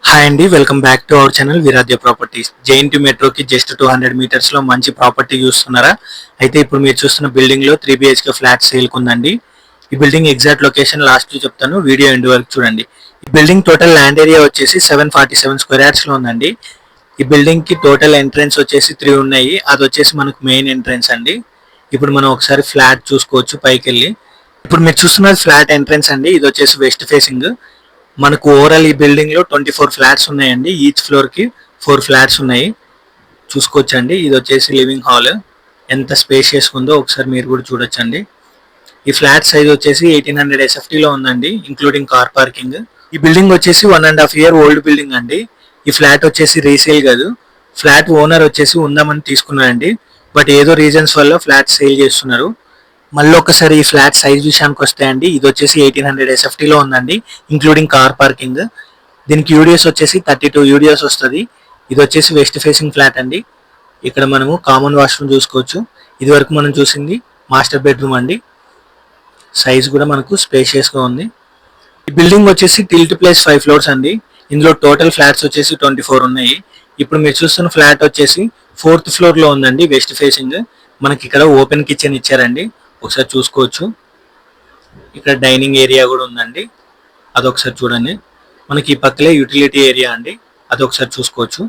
Hi అండి, welcome back to our channel Viradhya properties. JNT మెట్రోకి just 200 metres లో మంచి ప్రాపర్టీ చూస్తున్నారా? అయితే ఇప్పుడు మీరు చూస్తున్న బిల్డింగ్ లో 3 BHK ఫ్లాట్ సేల్ కుందండి. ఈ బిల్డింగ్ ఎగ్జాక్ట్ లొకేషన్ లాస్ట్ చెప్తాను, వీడియో ఎండ్ వరకు చూడండి. ఈ బిల్డింగ్ టోటల్ ల్యాండ్ ఏరియా వచ్చేసి 747 స్క్వేర్ యార్డ్స్ లో ఉందండి. ఈ బిల్డింగ్ కి టోటల్ ఎంట్రన్స్ వచ్చేసి 3 ఉన్నాయి. అది వచ్చేసి మనకు మెయిన్ ఎంట్రన్స్ అండి. ఇప్పుడు మనం ఒకసారి ఫ్లాట్ చూసుకోవచ్చు పైకి వెళ్ళి. ఇప్పుడు మీరు చూస్తున్నది ఫ్లాట్ ఎంట్రన్స్ అండి. ఇది వచ్చేసి వెస్ట్ ఫేసింగ్. మనకు ఓవరాల్ ఈ బిల్డింగ్ లో 24 ఫ్లాట్స్ ఉన్నాయండి. ఈచ్ ఫ్లోర్ కి 4 ఫ్లాట్స్ ఉన్నాయి, చూసుకోవచ్చండి. ఇది వచ్చేసి లివింగ్ హాల్. ఎంత స్పేషియస్ ఉందో ఒకసారి మీరు కూడా చూడొచ్చండి. ఈ ఫ్లాట్ సైజ్ వచ్చేసి 1800 SFT లో ఉందండి, ఇంక్లూడింగ్ కార్ పార్కింగ్. ఈ బిల్డింగ్ వచ్చేసి 1.5 year ఓల్డ్ బిల్డింగ్ అండి. ఈ ఫ్లాట్ వచ్చేసి రీసేల్ కాదు, ఫ్లాట్ ఓనర్ వచ్చేసి ఉందామని తీసుకున్నారండి. బట్ ఏదో రీజన్స్ వల్ల ఫ్లాట్ సేల్ చేస్తున్నారు. మళ్ళీ ఒకసారి ఈ ఫ్లాట్ సైజ్ విషయానికి వస్తే అండి, ఇది వచ్చేసి 1800 SFT లో ఉందండి, ఇంక్లూడింగ్ కార్ పార్కింగ్. దీనికి యూడిఎస్ వచ్చేసి 32 యూడిఎస్ వస్తుంది. ఇది వచ్చేసి వెస్ట్ ఫేసింగ్ ఫ్లాట్ అండి. ఇక్కడ మనము కామన్ వాష్రూమ్ చూసుకోవచ్చు. ఇది వరకు మనం చూసింది మాస్టర్ బెడ్రూమ్ అండి. సైజ్ కూడా మనకు స్పేషియస్ గా ఉంది. ఈ బిల్డింగ్ వచ్చేసి టిల్ట్ ప్లేస్ 5 ఫ్లోర్స్ అండి. ఇందులో టోటల్ ఫ్లాట్స్ వచ్చేసి 24 ఉన్నాయి. ఇప్పుడు మీరు చూస్తున్న ఫ్లాట్ వచ్చేసి 4th ఫ్లోర్ లో ఉందండి, వెస్ట్ ఫేసింగ్. మనకి ఇక్కడ ఓపెన్ కిచెన్ ఇచ్చారండి, ఒకసారి చూసుకోవచ్చు. ఇక్కడ డైనింగ్ ఏరియా కూడా ఉందండి, అదొకసారి చూడండి. మనకి ఈ పక్కలే యూటిలిటీ ఏరియా అండి, అదొకసారి చూసుకోవచ్చు.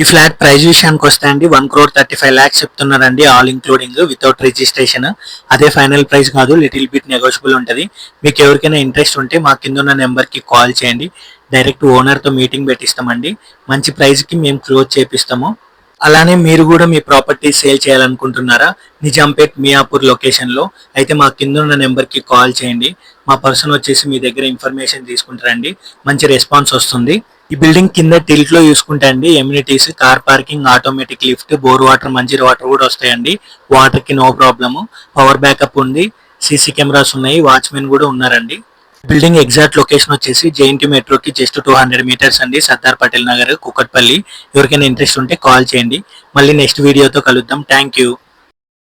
ఈ ఫ్లాట్ ప్రైస్ విషయానికి వస్తే అండి 1,35 lakhs చెప్తున్నారండి, ఆల్ ఇంక్లూడింగ్, వితౌట్ రిజిస్ట్రేషన్. అదే ఫైనల్ ప్రైస్ కాదు, లిటిల్ బిట్ నెగోషియబుల్ ఉంటుంది. మీకు ఎవరికైనా ఇంట్రెస్ట్ ఉంటే మా కింద ఉన్న నెంబర్కి కాల్ చేయండి. డైరెక్ట్ ఓనర్తో మీటింగ్ పెట్టిస్తామండి. మంచి ప్రైస్కి మేము క్లోజ్ చేపిస్తాము. అలానే మీరు కూడా మీ ప్రాపర్టీ సేల్ చేయాలనుకుంటున్నారా? నిజాంపేట్ మియాపూర్ లొకేషన్లో అయితే మా కింద ఉన్న నెంబర్కి కాల్ చేయండి. మా పర్సన్ వచ్చేసి మీ దగ్గర ఇన్ఫర్మేషన్ తీసుకుంటారండి. మంచి రెస్పాన్స్ వస్తుంది. ఈ బిల్డింగ్ కింద టిల్ట్ లో చూసుకుంటే అండి, amenities, car parking, automatic lift, bore water, Manjira water కూడా వస్తాయండి. వాటర్ కి నో ప్రాబ్లము. పవర్ బ్యాకప్ ఉంది, సీసీ కెమెరాస్ ఉన్నాయి, వాచ్మెన్ కూడా ఉన్నారండి. బిల్డింగ్ ఎగ్జాక్ట్ లొకేషన్ వచ్చేసి జేఎన్టీ మెట్రోకి జస్ట్ 200 మీటర్స్ అండి, సర్దార్ పటేల్ నగర్, కుకట్పల్లి. ఎవరికైనా ఇంట్రెస్ట్ ఉంటే కాల్ చేయండి. మళ్ళీ నెక్స్ట్ వీడియోతో కలుద్దాం. Thank you.